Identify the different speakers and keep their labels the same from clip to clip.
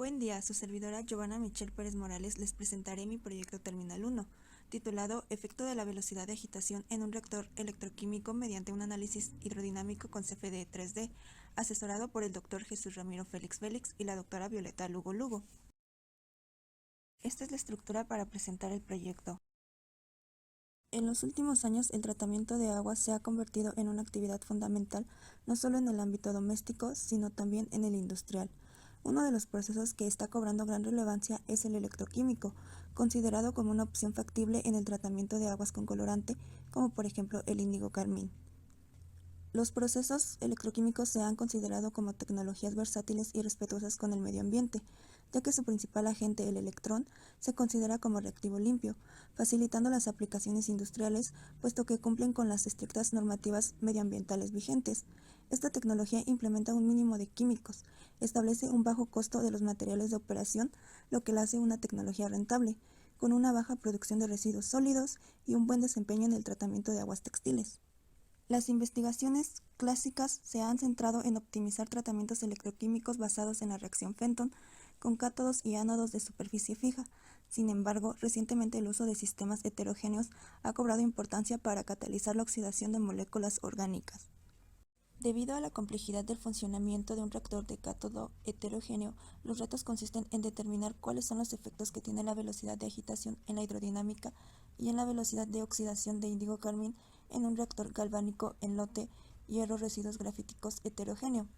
Speaker 1: Buen día, su servidora Giovanna Michelle Pérez Morales les presentaré mi proyecto Terminal 1, titulado Efecto de la velocidad de agitación en un reactor electroquímico mediante un análisis hidrodinámico con CFD 3D, asesorado por el Dr. Jesús Ramiro Félix Félix y la doctora Violeta Lugo Lugo. Esta es la estructura para presentar el proyecto. En los últimos años, el tratamiento de agua se ha convertido en una actividad fundamental no solo en el ámbito doméstico, sino también en el industrial. Uno de los procesos que está cobrando gran relevancia es el electroquímico, considerado como una opción factible en el tratamiento de aguas con colorante, como por ejemplo el índigo carmín. Los procesos electroquímicos se han considerado como tecnologías versátiles y respetuosas con el medio ambiente, ya que su principal agente, el electrón, se considera como reactivo limpio, facilitando las aplicaciones industriales, puesto que cumplen con las estrictas normativas medioambientales vigentes. Esta tecnología implementa un mínimo de químicos, establece un bajo costo de los materiales de operación, lo que la hace una tecnología rentable, con una baja producción de residuos sólidos y un buen desempeño en el tratamiento de aguas textiles. Las investigaciones clásicas se han centrado en optimizar tratamientos electroquímicos basados en la reacción Fenton con cátodos y ánodos de superficie fija. Sin embargo, recientemente el uso de sistemas heterogéneos ha cobrado importancia para catalizar la oxidación de moléculas orgánicas. Debido a la complejidad del funcionamiento de un reactor de cátodo heterogéneo, los retos consisten en determinar cuáles son los efectos que tiene la velocidad de agitación en la hidrodinámica y en la velocidad de oxidación de índigo carmín en un reactor galvánico en lote hierro residuos grafíticos heterogéneo,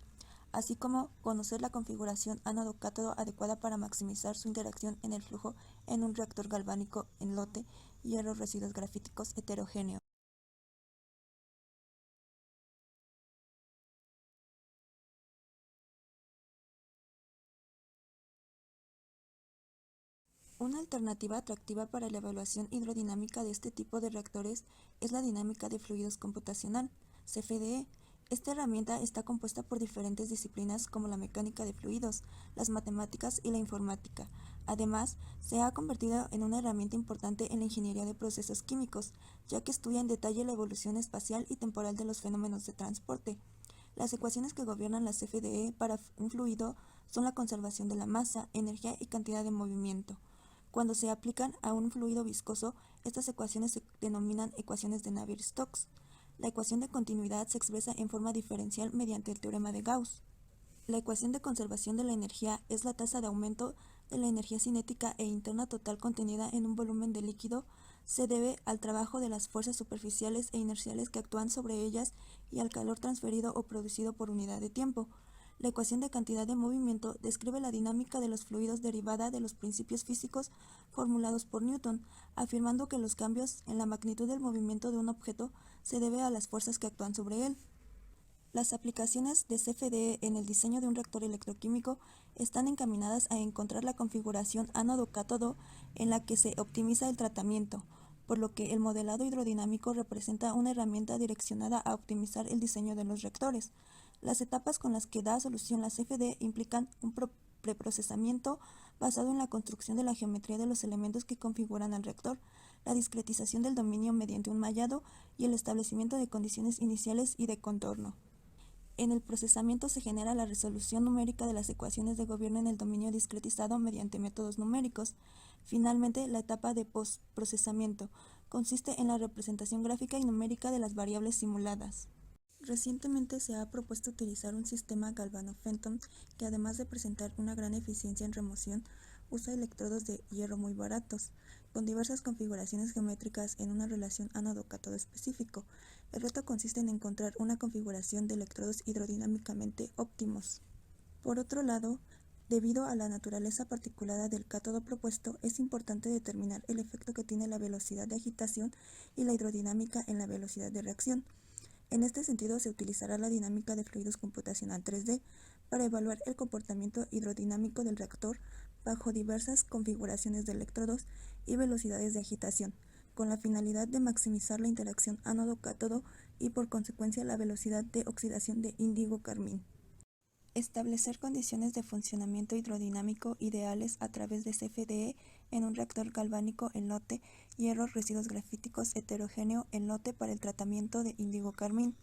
Speaker 1: así como conocer la configuración ánodo-cátodo adecuada para maximizar su interacción en el flujo en un reactor galvánico en lote hierro residuos grafíticos heterogéneo. Una alternativa atractiva para la evaluación hidrodinámica de este tipo de reactores es la dinámica de fluidos computacional, CFDE. Esta herramienta está compuesta por diferentes disciplinas como la mecánica de fluidos, las matemáticas y la informática. Además, se ha convertido en una herramienta importante en la ingeniería de procesos químicos, ya que estudia en detalle la evolución espacial y temporal de los fenómenos de transporte. Las ecuaciones que gobiernan la CFDE para un fluido son la conservación de la masa, energía y cantidad de movimiento. Cuando se aplican a un fluido viscoso, estas ecuaciones se denominan ecuaciones de Navier-Stokes. La ecuación de continuidad se expresa en forma diferencial mediante el teorema de Gauss. La ecuación de conservación de la energía es la tasa de aumento de la energía cinética e interna total contenida en un volumen de líquido. Se debe al trabajo de las fuerzas superficiales e inerciales que actúan sobre ellas y al calor transferido o producido por unidad de tiempo. La ecuación de cantidad de movimiento describe la dinámica de los fluidos derivada de los principios físicos formulados por Newton, afirmando que los cambios en la magnitud del movimiento de un objeto se debe a las fuerzas que actúan sobre él. Las aplicaciones de CFDE en el diseño de un reactor electroquímico están encaminadas a encontrar la configuración ánodo-cátodo en la que se optimiza el tratamiento, por lo que el modelado hidrodinámico representa una herramienta direccionada a optimizar el diseño de los reactores. Las etapas con las que da solución la CFD implican un preprocesamiento basado en la construcción de la geometría de los elementos que configuran al reactor, la discretización del dominio mediante un mallado y el establecimiento de condiciones iniciales y de contorno. En el procesamiento se genera la resolución numérica de las ecuaciones de gobierno en el dominio discretizado mediante métodos numéricos. Finalmente, la etapa de postprocesamiento consiste en la representación gráfica y numérica de las variables simuladas. Recientemente se ha propuesto utilizar un sistema galvano-Fenton que, además de presentar una gran eficiencia en remoción, usa electrodos de hierro muy baratos, con diversas configuraciones geométricas en una relación ánodo-cátodo específico. El reto consiste en encontrar una configuración de electrodos hidrodinámicamente óptimos. Por otro lado, debido a la naturaleza particular del cátodo propuesto, es importante determinar el efecto que tiene la velocidad de agitación y la hidrodinámica en la velocidad de reacción. En este sentido, se utilizará la dinámica de fluidos computacional 3D para evaluar el comportamiento hidrodinámico del reactor bajo diversas configuraciones de electrodos y velocidades de agitación, con la finalidad de maximizar la interacción ánodo-cátodo y por consecuencia la velocidad de oxidación de índigo carmín. Establecer condiciones de funcionamiento hidrodinámico ideales a través de CFDE en un reactor galvánico en lote hierro residuos grafíticos heterogéneo en lote para el tratamiento de índigo carmín.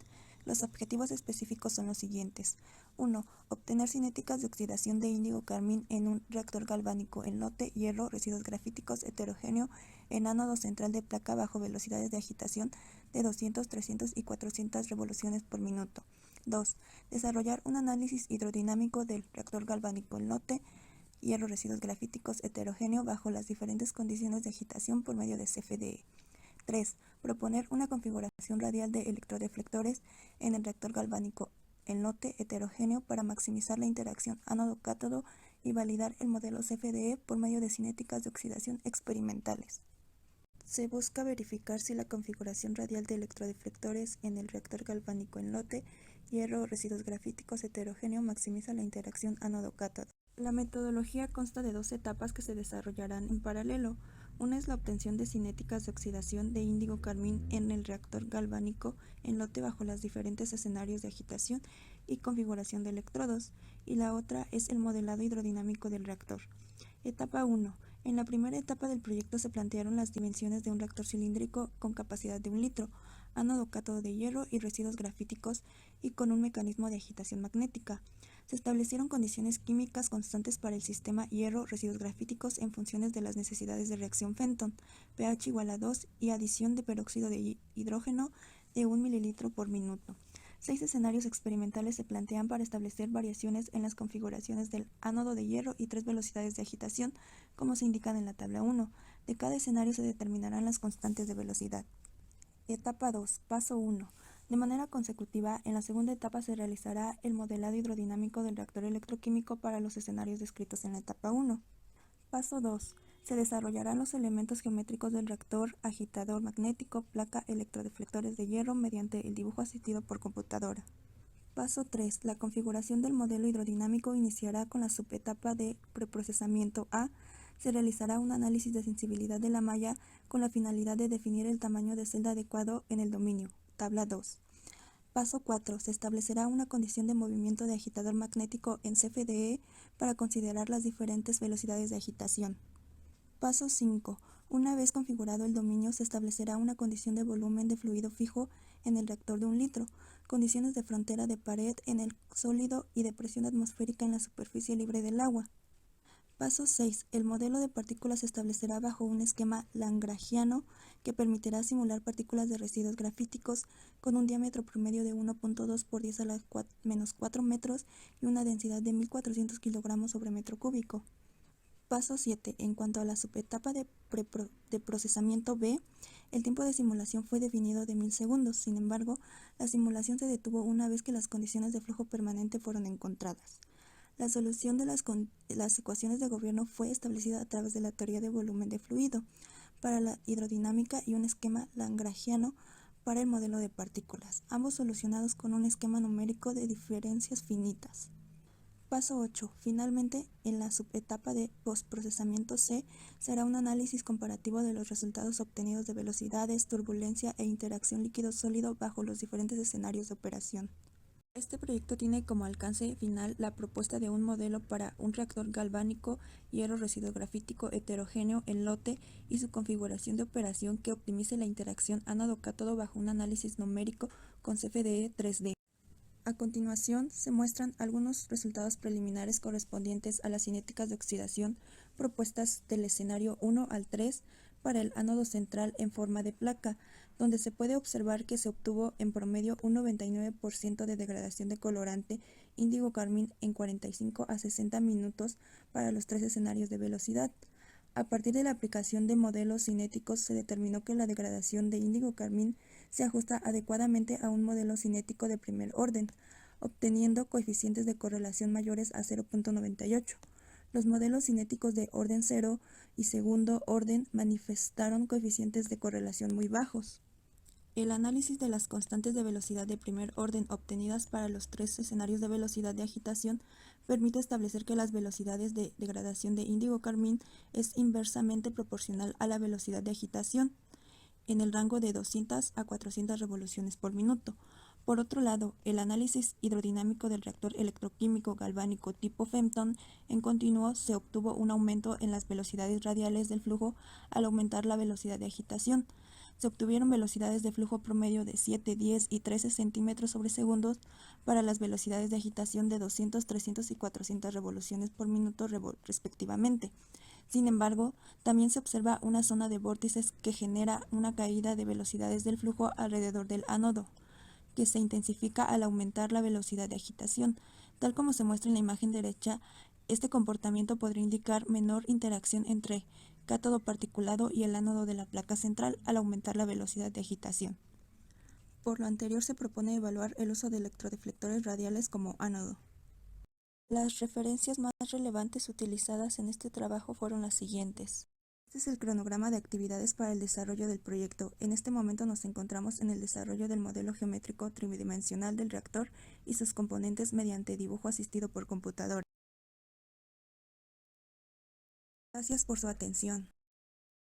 Speaker 1: Los objetivos específicos son los siguientes: 1. Obtener cinéticas de oxidación de índigo-carmín en un reactor galvánico en lote, hierro, residuos grafíticos, heterogéneo, en ánodo central de placa bajo velocidades de agitación de 200, 300 y 400 revoluciones por minuto. 2. Desarrollar un análisis hidrodinámico del reactor galvánico en lote, hierro, residuos grafíticos, heterogéneo bajo las diferentes condiciones de agitación por medio de CFDE. 3. Proponer una configuración radial de electrodeflectores en el reactor galvánico en lote heterogéneo para maximizar la interacción ánodo-cátodo y validar el modelo CFDE por medio de cinéticas de oxidación experimentales. Se busca verificar si la configuración radial de electrodeflectores en el reactor galvánico en lote, hierro, residuos grafíticos heterogéneo maximiza la interacción ánodo-cátodo. La metodología consta de 2 etapas que se desarrollarán en paralelo. Una es la obtención de cinéticas de oxidación de índigo-carmín en el reactor galvánico en lote bajo los diferentes escenarios de agitación y configuración de electrodos, y la otra es el modelado hidrodinámico del reactor. Etapa 1. En la primera etapa del proyecto se plantearon las dimensiones de un reactor cilíndrico con capacidad de 1 litro, ánodo cátodo de hierro y residuos grafíticos y con un mecanismo de agitación magnética. Se establecieron condiciones químicas constantes para el sistema hierro, residuos grafíticos en funciones de las necesidades de reacción Fenton, pH igual a 2 y adición de peróxido de hidrógeno de 1 mililitro por minuto. 6 escenarios experimentales se plantean para establecer variaciones en las configuraciones del ánodo de hierro y 3 velocidades de agitación, como se indican en la tabla 1. De cada escenario se determinarán las constantes de velocidad. Etapa 2. Paso 1. De manera consecutiva, en la segunda etapa se realizará el modelado hidrodinámico del reactor electroquímico para los escenarios descritos en la etapa 1. Paso 2. Se desarrollarán los elementos geométricos del reactor, agitador magnético, placa, electrodeflectores de hierro mediante el dibujo asistido por computadora. Paso 3. La configuración del modelo hidrodinámico iniciará con la subetapa de preprocesamiento A. Se realizará un análisis de sensibilidad de la malla con la finalidad de definir el tamaño de celda adecuado en el dominio. Tabla 2. Paso 4. Se establecerá una condición de movimiento de agitador magnético en CFDE para considerar las diferentes velocidades de agitación. Paso 5. Una vez configurado el dominio, se establecerá una condición de volumen de fluido fijo en el reactor de 1 litro, condiciones de frontera de pared en el sólido y de presión atmosférica en la superficie libre del agua. Paso 6. El modelo de partículas se establecerá bajo un esquema lagrangiano que permitirá simular partículas de residuos grafíticos con un diámetro promedio de 1.2 por 10 a la menos 4 metros y una densidad de 1.400 kilogramos sobre metro cúbico. Paso 7. En cuanto a la subetapa de procesamiento B, el tiempo de simulación fue definido de 1000 segundos. Sin embargo, la simulación se detuvo una vez que las condiciones de flujo permanente fueron encontradas. La solución de las ecuaciones de gobierno fue establecida a través de la teoría de volumen de fluido para la hidrodinámica y un esquema lagrangiano para el modelo de partículas, ambos solucionados con un esquema numérico de diferencias finitas. Paso 8. Finalmente, en la subetapa de postprocesamiento C, será un análisis comparativo de los resultados obtenidos de velocidades, turbulencia e interacción líquido-sólido bajo los diferentes escenarios de operación. Este proyecto tiene como alcance final la propuesta de un modelo para un reactor galvánico, hierro, residuo grafítico heterogéneo en lote y su configuración de operación que optimice la interacción ánodo-cátodo bajo un análisis numérico con CFDE 3D. A continuación, se muestran algunos resultados preliminares correspondientes a las cinéticas de oxidación propuestas del escenario 1 al 3 para el ánodo central en forma de placa, donde se puede observar que se obtuvo en promedio un 99% de degradación de colorante índigo-carmín en 45 a 60 minutos para los 3 escenarios de velocidad. A partir de la aplicación de modelos cinéticos se determinó que la degradación de índigo-carmín se ajusta adecuadamente a un modelo cinético de primer orden, obteniendo coeficientes de correlación mayores a 0.98. Los modelos cinéticos de orden 0 y segundo orden manifestaron coeficientes de correlación muy bajos. El análisis de las constantes de velocidad de primer orden obtenidas para los 3 escenarios de velocidad de agitación permite establecer que las velocidades de degradación de índigo-carmín es inversamente proporcional a la velocidad de agitación, en el rango de 200 a 400 revoluciones por minuto. Por otro lado, el análisis hidrodinámico del reactor electroquímico galvánico tipo Fenton en continuo se obtuvo un aumento en las velocidades radiales del flujo al aumentar la velocidad de agitación. Se obtuvieron velocidades de flujo promedio de 7, 10 y 13 centímetros sobre segundos para las velocidades de agitación de 200, 300 y 400 revoluciones por minuto respectivamente. Sin embargo, también se observa una zona de vórtices que genera una caída de velocidades del flujo alrededor del ánodo, que se intensifica al aumentar la velocidad de agitación. Tal como se muestra en la imagen derecha, este comportamiento podría indicar menor interacción entre cátodo particulado y el ánodo de la placa central al aumentar la velocidad de agitación. Por lo anterior, se propone evaluar el uso de electrodeflectores radiales como ánodo. Las referencias más relevantes utilizadas en este trabajo fueron las siguientes. Este es el cronograma de actividades para el desarrollo del proyecto. En este momento nos encontramos en el desarrollo del modelo geométrico tridimensional del reactor y sus componentes mediante dibujo asistido por computadora. Gracias por su atención.